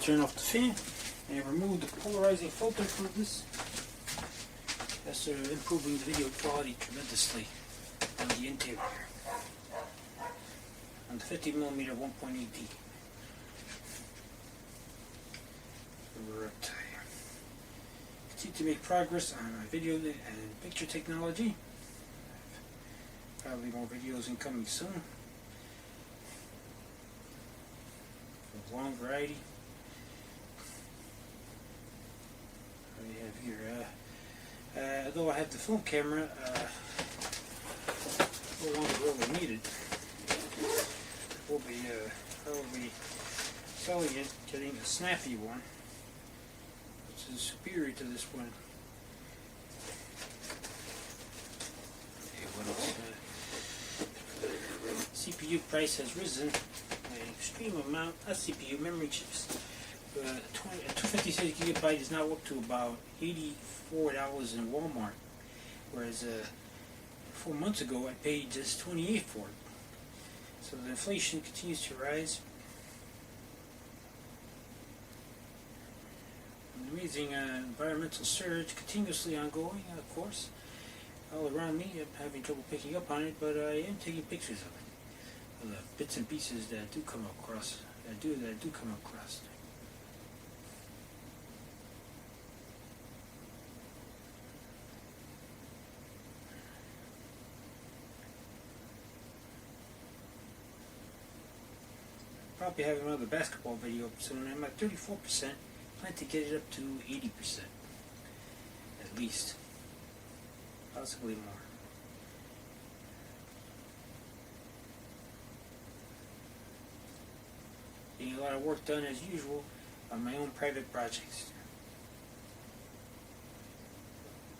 turn off the fan and remove the polarizing filter from this. That's improving the video quality tremendously on the interior. On the 50mm 1.8D. We're continue to make progress on my video and picture technology. Probably more videos incoming soon. A long variety. What do we have here? Although I have the film camera, no longer really needed. We'll be probably selling it, getting a Snappy one, which is superior to this one. Okay, what else? CPU price has risen by an extreme amount. CPU memory chips. 256 gigabyte is now up to about $84 in Walmart, whereas 4 months ago I paid just $28 for it. So the inflation continues to rise. An amazing environmental surge continuously ongoing, of course. All around me, I'm having trouble picking up on it, but I am taking pictures of it. The bits and pieces that do come across, that do come across. Probably have another basketball video up soon. I'm at 34%. Plan to get it up to 80%, at least, possibly more. Getting a lot of work done as usual on my own private projects.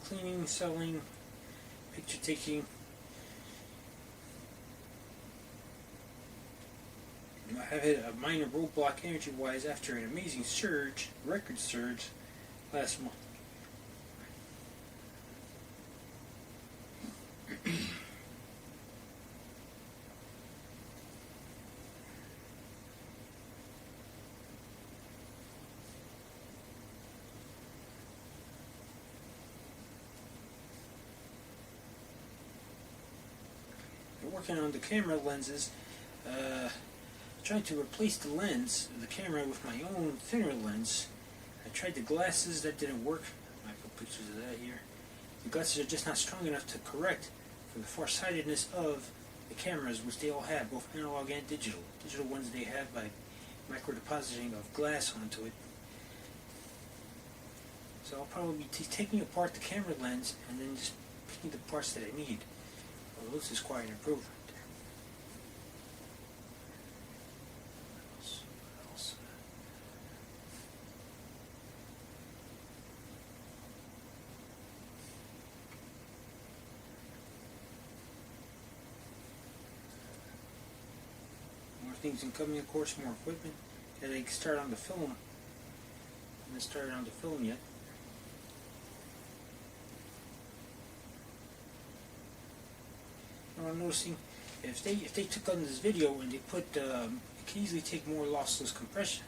Cleaning, selling, picture taking. I have hit a minor roadblock energy-wise after an amazing surge, record surge, last month. Working on the camera lenses, trying to replace the lens of the camera with my own thinner lens. I tried the glasses, that didn't work. I put pictures of that here. The glasses are just not strong enough to correct for the farsightedness of the cameras, which they all have, both analog and digital. Digital ones they have by micro-depositing of glass onto it. So I'll probably be taking apart the camera lens and then just picking the parts that I need. Well, this is quite an improvement. Things incoming, of course, more equipment. And they start on the film. I haven't started on the film yet. Now I'm noticing if they took on this video and they put, it can easily take more lossless compression.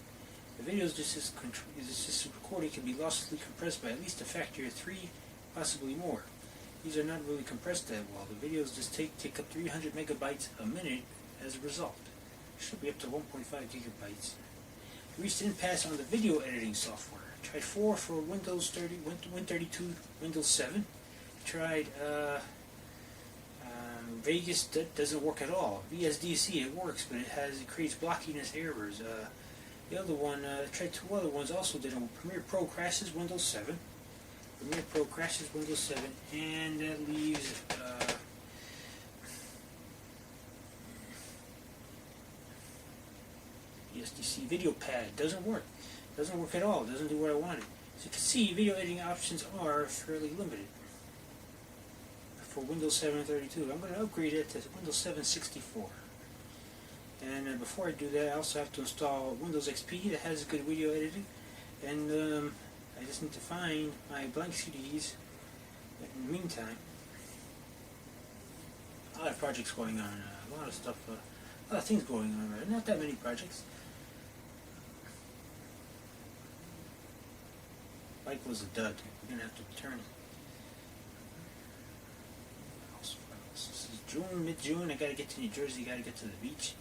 The video is just this recording can be losslessly compressed by at least a factor of 3, possibly more. These are not really compressed that well. The videos just take up 300 megabytes a minute as a result. Should be up to 1.5 gigabytes. Reached impasse on the video editing software. Tried 4 for Windows 30, Win32, Windows 7. Tried Vegas, that doesn't work at all. VSDC, it works, but it creates blockiness errors. The other one, tried 2 other ones, also didn't. Premiere Pro crashes Windows 7. Premiere Pro crashes Windows 7, and that leaves VSDC video pad doesn't work. Doesn't work at all. Doesn't do what I wanted. So you can see video editing options are fairly limited for Windows 7 32. I'm going to upgrade it to Windows 7 64. And before I do that, I also have to install Windows XP that has good video editing. And I just need to find my blank CDs. In the meantime, a lot of projects going on, a lot of stuff, a lot of things going on. Right? Not that many projects. bike was a dud. We're gonna have to return it. This is June, mid-June. I gotta get to New Jersey. Gotta get to the beach.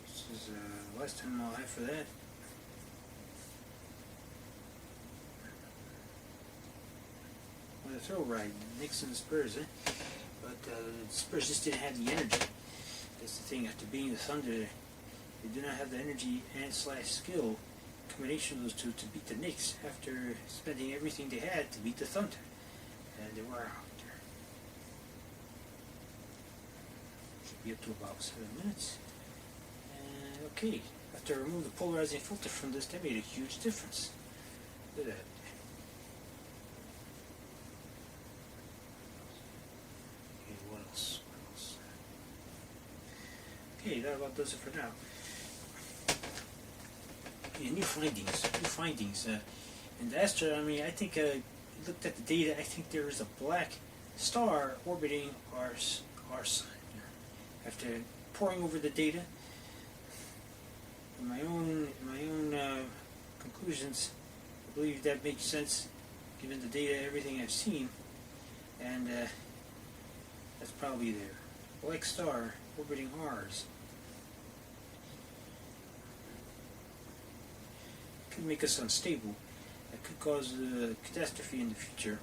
This is the last time I'll have for that. What a thrill ride, Knicks and Spurs, eh? But the Spurs just didn't have the energy. That's the thing. After being the Thunder, they do not have the energy and / skill combination of those two to beat the Knicks after spending everything they had to beat the Thunder. And they were out there. Should be up to about 7 minutes. And okay, after I removed the polarizing filter from this, that made a huge difference. Look at that. Okay, what else? Okay, that about does it for now. Yeah, new findings. In the astronomy, I think looked at the data. I think there is a black star orbiting our sun. After poring over the data, in my own conclusions, I believe that makes sense, given the data, everything I've seen, and that's probably there. Black star orbiting ours. Could make us unstable. That could cause a catastrophe in the future.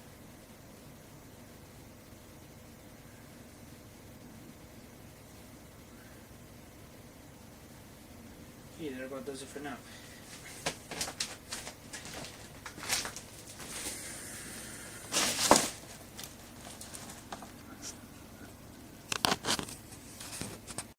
Okay, that about does it for now.